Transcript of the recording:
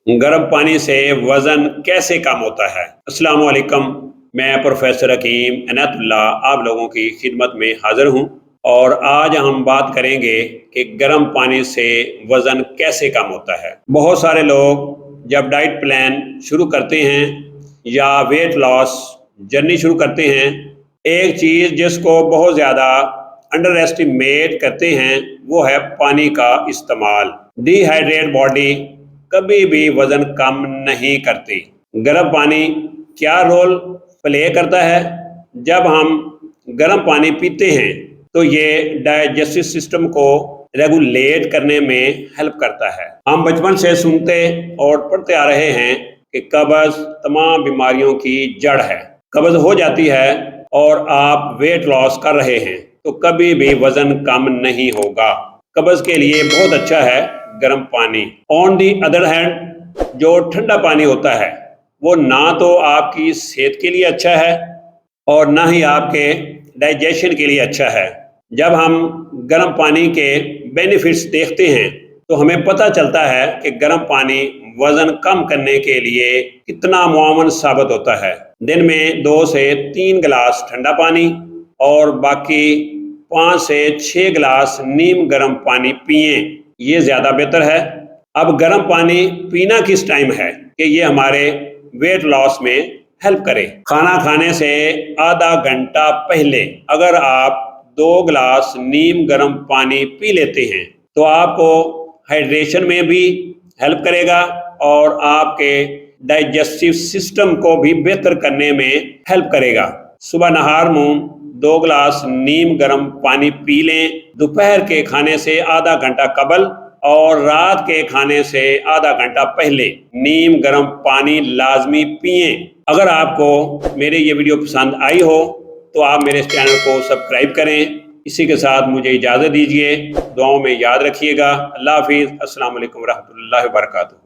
गर्म पानी से वजन कैसे कम होता है। अस्सलाम वालेकुम, मैं प्रोफेसर हकीम इनायतुल्लाह आप लोगों की खिदमत में हाजिर हूँ और आज हम बात करेंगे कि गर्म पानी से वजन कैसे कम होता है। बहुत सारे लोग जब डाइट प्लान शुरू करते हैं या वेट लॉस जर्नी शुरू करते हैं, एक चीज़ जिसको बहुत ज़्यादा अंडर एस्टिमेट करते हैं वो है पानी का इस्तेमाल। डिहाइड्रेट बॉडी कभी भी वजन कम नहीं करती। गर्म पानी क्या रोल प्ले करता है? जब हम गर्म पानी पीते हैं तो ये डाइजेस्टिव सिस्टम को रेगुलेट करने में हेल्प करता है। हम बचपन से सुनते और पढ़ते आ रहे हैं कि कब्ज तमाम बीमारियों की जड़ है। कब्ज हो जाती है और आप वेट लॉस कर रहे हैं तो कभी भी वजन कम नहीं होगा। कब्ज के लिए बहुत अच्छा है गर्म पानी। ऑन दी अदर हैंड, जो ठंडा पानी होता है वो ना तो आपकी सेहत के लिए अच्छा है और ना ही आपके डाइजेशन के लिए अच्छा है। जब हम गर्म पानी के बेनिफिट्स देखते हैं तो हमें पता चलता है कि गर्म पानी वजन कम करने के लिए कितना मुआवन साबित होता है। दिन में 2 से 3 गिलास ठंडा पानी और बाकी 5 से 6 गिलास नीम गर्म पानी पिएं, ये ज़्यादा बेहतर है। अब गर्म पानी पीना किस टाइम है कि ये हमारे वेट लॉस में हेल्प करे। खाना खाने से आधा घंटा पहले अगर आप 2 गिलास नीम गर्म पानी पी लेते हैं तो आपको हाइड्रेशन में भी हेल्प करेगा और आपके डाइजेस्टिव सिस्टम को भी बेहतर करने में हेल्प करेगा। सुबह नहार मुंह 2 गिलास नीम गर्म पानी पी लें, दोपहर के खाने से आधा घंटा कबल और रात के खाने से आधा घंटा पहले नीम गर्म पानी लाजमी पिएं। अगर आपको मेरे ये वीडियो पसंद आई हो तो आप मेरे इस चैनल को सब्सक्राइब करें। इसी के साथ मुझे इजाज़त दीजिए। दुआओं में याद रखिएगा। अल्लाह हाफिज़। अस्सलाम वालेकुम रहमतुल्लाहि व बरकातुहू।